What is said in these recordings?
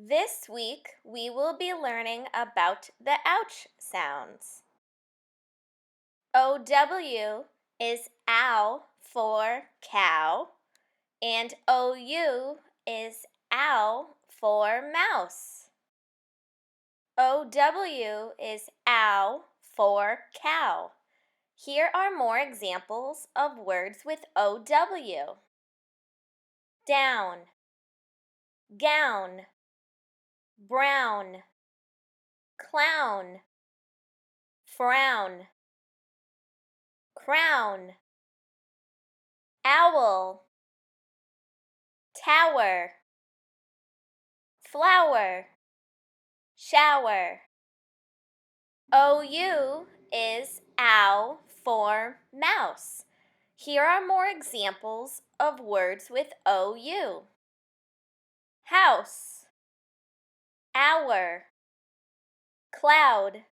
This week, we will be learning about the ouch sounds. OW is ow for cow, and OU is ow for mouse. OW is ow for cow. Here are more examples of words with OW. Down, gown, brown, clown, frown, crown, owl, tower, flower, shower. OU is ow for mouse. Here are more examples of words with OU. House, hour, cloud,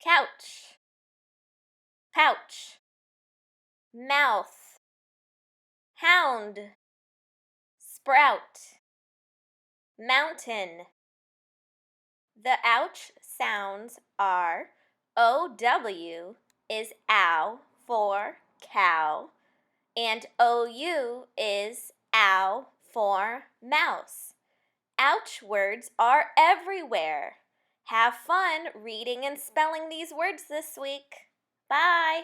couch, pouch, mouth, hound, sprout, mountain. The ouch sounds are OW is ow for cow, and OU is ow for mouse. Ouch words are everywhere. Have fun reading and spelling these words this week. Bye!